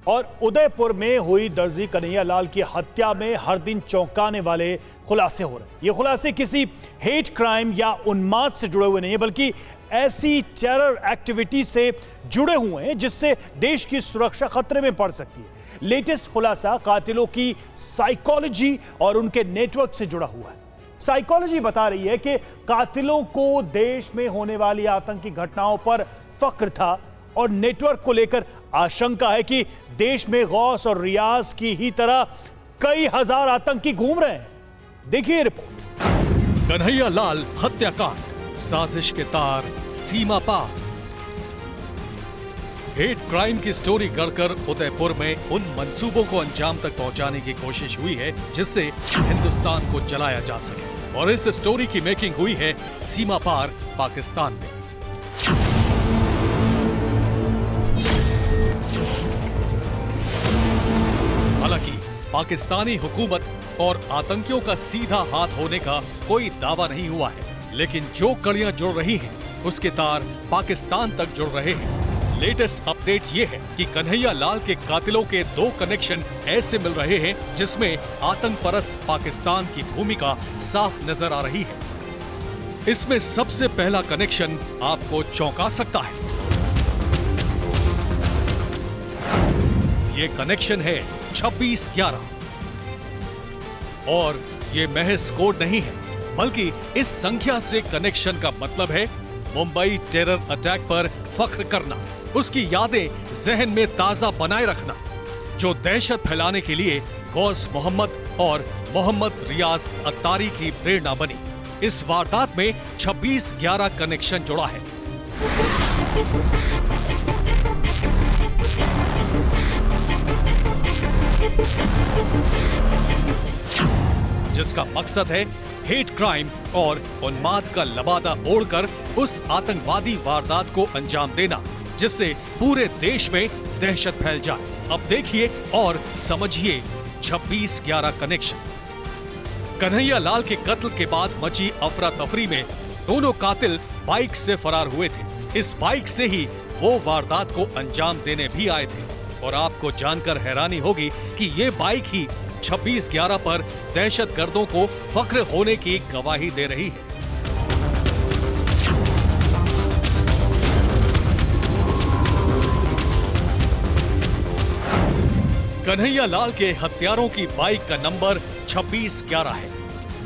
और उदयपुर में हुई दर्जी कन्हैयालाल की हत्या में हर दिन चौंकाने वाले खुलासे हो रहे हैं। ये खुलासे किसी हेट क्राइम या उन्माद से जुड़े हुए नहीं है, बल्कि ऐसी टेरर एक्टिविटी से जुड़े हुए हैं जिससे देश की सुरक्षा खतरे में पड़ सकती है। लेटेस्ट खुलासा कातिलों की साइकोलॉजी और उनके नेटवर्क से जुड़ा हुआ है। साइकोलॉजी बता रही है कि कातिलों को देश में होने वाली आतंकी घटनाओं पर फख्र था और नेटवर्क को लेकर आशंका है कि देश में गौस और रियाज की ही तरह कई हजार आतंकी घूम रहे हैं। देखिए रिपोर्ट। कन्हैयालाल हत्याकांड, साजिश के तार सीमा पार। हेट क्राइम की स्टोरी गढ़कर उदयपुर में उन मंसूबों को अंजाम तक पहुंचाने की कोशिश हुई है जिससे हिंदुस्तान को जलाया जा सके, और इस स्टोरी की मेकिंग हुई है सीमा पार पाकिस्तान में। हालांकि पाकिस्तानी हुकूमत और आतंकियों का सीधा हाथ होने का कोई दावा नहीं हुआ है, लेकिन जो कड़ियां जुड़ रही हैं, उसके तार पाकिस्तान तक जुड़ रहे हैं। लेटेस्ट अपडेट ये है कि कन्हैयालाल के कातिलों के 2 कनेक्शन ऐसे मिल रहे हैं जिसमें आतंक परस्त पाकिस्तान की भूमिका साफ नजर आ रही है। इसमें सबसे पहला कनेक्शन आपको चौंका सकता है। ये कनेक्शन है 26/11, और ये महज कोड नहीं है, बल्कि इस संख्या से कनेक्शन का मतलब है मुंबई टेरर अटैक पर फख्र करना, उसकी यादें जहन में ताजा बनाए रखना, जो दहशत फैलाने के लिए गौस मोहम्मद और मोहम्मद रियाज अत्तारी की प्रेरणा बनी। इस वारदात में 26/11 कनेक्शन जुड़ा है। जिसका मकसद है हेट क्राइम और उन्माद का लबादा ओढ़कर उस आतंकवादी वारदात को अंजाम देना जिससे पूरे देश में दहशत फैल जाए। अब देखिए और समझिए 26/11 कनेक्शन। कन्हैयालाल के कत्ल के बाद मची अफरा तफरी में दोनों कातिल बाइक से फरार हुए थे। इस बाइक से ही वो वारदात को अंजाम देने भी आए थे, और आपको जानकर हैरानी होगी कि ये बाइक ही 26/11 पर दहशतगर्दों को फख्र होने की गवाही दे रही है। कन्हैयालाल के हत्यारों की बाइक का नंबर 26/11 है।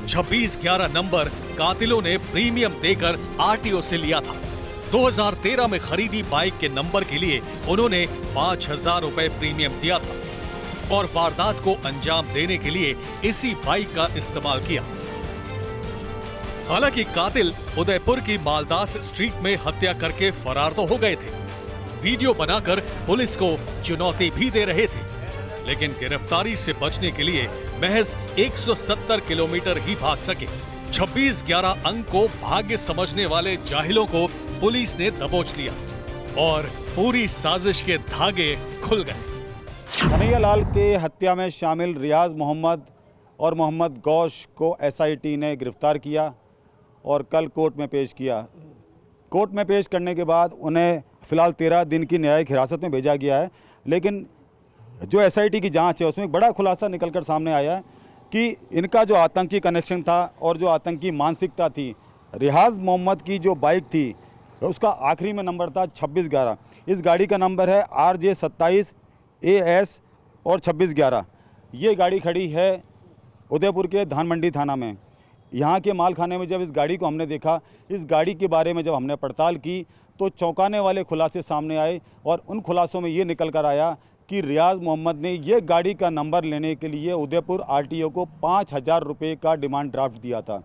26/11 नंबर कातिलों ने प्रीमियम देकर आरटीओ से लिया था। 2013 में खरीदी बाइक के नंबर के लिए उन्होंने 5,000 रुपए प्रीमियम दिया था और वारदात को अंजाम देने के लिए इसी बाइक का इस्तेमाल किया। हालांकि कातिल उदयपुर की मालदास स्ट्रीट में हत्या करके फरार तो हो गए थे, वीडियो बनाकर पुलिस को चुनौती भी दे रहे थे, लेकिन गिरफ्तारी से बचने के लिए महज 170 किलोमीटर ही भाग सके। 26/11 अंक को भाग्य समझने वाले जाहिलों को पुलिस ने दबोच लिया और पूरी साजिश के धागे खुल गए। कन्हैयालाल के हत्या में शामिल रियाज मोहम्मद और मोहम्मद गौश को एसआईटी ने गिरफ्तार किया और कल कोर्ट में पेश किया। कोर्ट में पेश करने के बाद उन्हें फ़िलहाल 13 दिन की न्यायिक हिरासत में भेजा गया है, लेकिन जो एसआईटी की जांच है उसमें एक बड़ा खुलासा निकलकर सामने आया है कि इनका जो आतंकी कनेक्शन था और जो आतंकी मानसिकता थी, रियाज मोहम्मद की जो बाइक थी उसका आखिरी में नंबर था 26/11। इस गाड़ी का नंबर है RJ 27 AS और 26/11। ये गाड़ी खड़ी है उदयपुर के धान मंडी थाना में। यहाँ के माल खाने में जब इस गाड़ी को हमने देखा, इस गाड़ी के बारे में जब हमने पड़ताल की तो चौंकाने वाले खुलासे सामने आए, और उन खुलासों में ये निकल कर आया कि रियाज मोहम्मद ने ये गाड़ी का नंबर लेने के लिए उदयपुर आरटीओ को 5,000 रुपये का डिमांड ड्राफ्ट दिया था।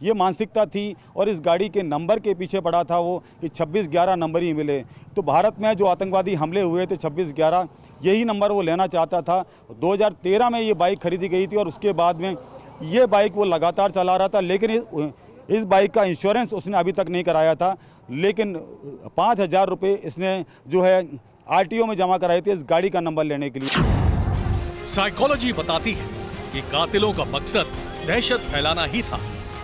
ये मानसिकता थी और इस गाड़ी के नंबर के पीछे पड़ा था वो कि 26/11 नंबर ही मिले। तो भारत में जो आतंकवादी हमले हुए थे 26/11, यही नंबर वो लेना चाहता था। 2013 में ये बाइक खरीदी गई थी और उसके बाद में ये बाइक वो लगातार चला रहा था, लेकिन इस बाइक का इंश्योरेंस उसने अभी तक नहीं कराया था। लेकिन 5,000 रुपये इसने जो है आरटीओ में जमा कराए थे इस गाड़ी का नंबर लेने के लिए। साइकोलॉजी बताती है कि कातिलों का मकसद दहशत फैलाना ही था,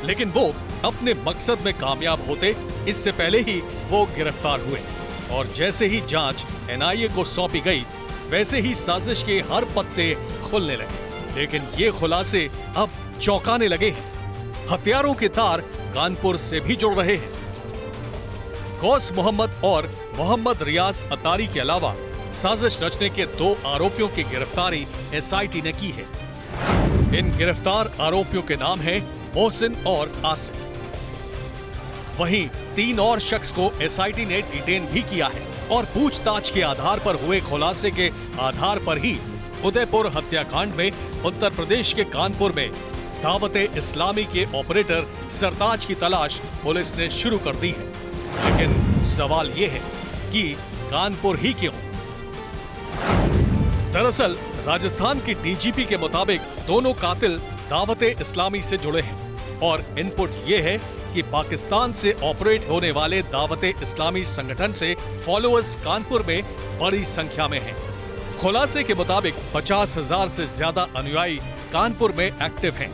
लेकिन वो अपने मकसद में कामयाब होते इससे पहले ही वो गिरफ्तार हुए, और जैसे ही जांच एनआईए को सौंपी गई वैसे ही साजिश के हर पत्ते खुलने लगे। लेकिन ये खुलासे अब चौंकाने लगे हैं। हथियारों के तार कानपुर से भी जुड़ रहे हैं। गौस मोहम्मद और मोहम्मद रियाज अतारी के अलावा साजिश रचने के 2 आरोपियों की गिरफ्तारी एसआईटी ने की है। इन गिरफ्तार आरोपियों के नाम हैं मोहसिन और आसिफ। वहीं 3 और शख्स को एसआईटी ने डिटेन भी किया है और पूछताछ के आधार पर हुए खुलासे के आधार पर ही उदयपुर हत्याकांड में उत्तर प्रदेश के कानपुर में दावत-ए-इस्लामी के ऑपरेटर सरताज की तलाश पुलिस ने शुरू कर दी है। लेकिन सवाल ये है कि कानपुर ही क्यों? दरअसल राजस्थान की डीजीपी के मुताबिक दोनों कातिल दावत-ए-इस्लामी से जुड़े हैं और इनपुट ये है कि पाकिस्तान से ऑपरेट होने वाले दावत-ए-इस्लामी संगठन से फॉलोअर्स कानपुर में बड़ी संख्या में हैं। खुलासे के मुताबिक 50,000 से ज्यादा अनुयायी कानपुर में एक्टिव हैं।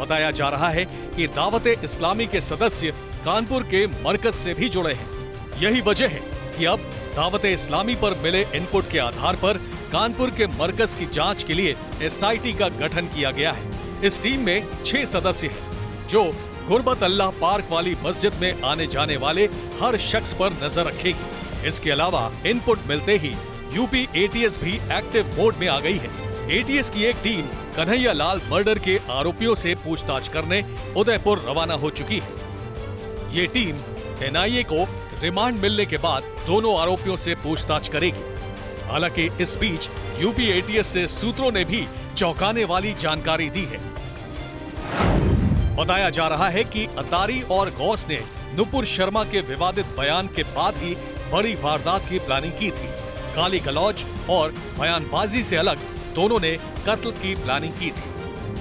बताया जा रहा है कि दावत-ए-इस्लामी के सदस्य कानपुर के मरकज से भी जुड़े हैं। यही वजह है कि अब दावत-ए-इस्लामी पर मिले इनपुट के आधार पर कानपुर के मरकज की जांच के लिए एसआईटी का गठन किया गया है। इस टीम में 6 सदस्य हैं जो गुरबत अल्लाह पार्क वाली मस्जिद में आने जाने वाले हर शख्स पर नजर रखेगी। इसके अलावा इनपुट मिलते ही यूपी एटीएस भी एक्टिव मोड में आ गई है। एटीएस की एक टीम कन्हैया लाल मर्डर के आरोपियों से पूछताछ करने उदयपुर रवाना हो चुकी है। ये टीम एनआईए को रिमांड मिलने के बाद दोनों आरोपियों से पूछताछ करेगी। हालांकि इस बीच यूपी एटीएस से सूत्रों ने भी चौंकाने वाली जानकारी दी है। बताया जा रहा है कि अतारी और गौस ने नुपुर शर्मा के विवादित बयान के बाद ही बड़ी वारदात की प्लानिंग की थी। गाली गलौज और बयानबाजी से अलग दोनों ने कत्ल की प्लानिंग की थी।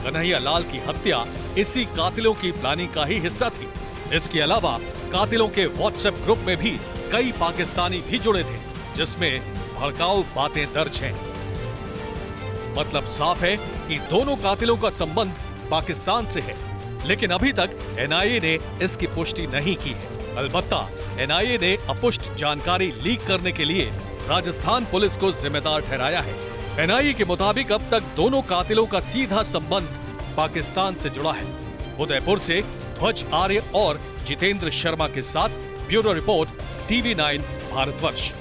कन्हैया लाल की हत्या इसी कातिलों की प्लानिंग का ही हिस्सा थी। इसके अलावा कातिलों के व्हाट्सएप ग्रुप में भी कई पाकिस्तानी भी जुड़े थे, जिसमें भड़काऊ बातें दर्ज हैं। मतलब साफ है कि दोनों कातिलों का संबंध पाकिस्तान से है, लेकिन अभी तक एनआईए ने इसकी पुष्टि नहीं की है। अलबत्ता एनआईए ने अपुष्ट जानकारी लीक करने के लिए राजस्थान पुलिस को जिम्मेदार ठहराया है। एनआईए के मुताबिक अब तक दोनों कातिलों का सीधा संबंध पाकिस्तान से जुड़ा है। उदयपुर से ध्वज आर्य और जितेंद्र शर्मा के साथ ब्यूरो रिपोर्ट TV9 भारतवर्ष।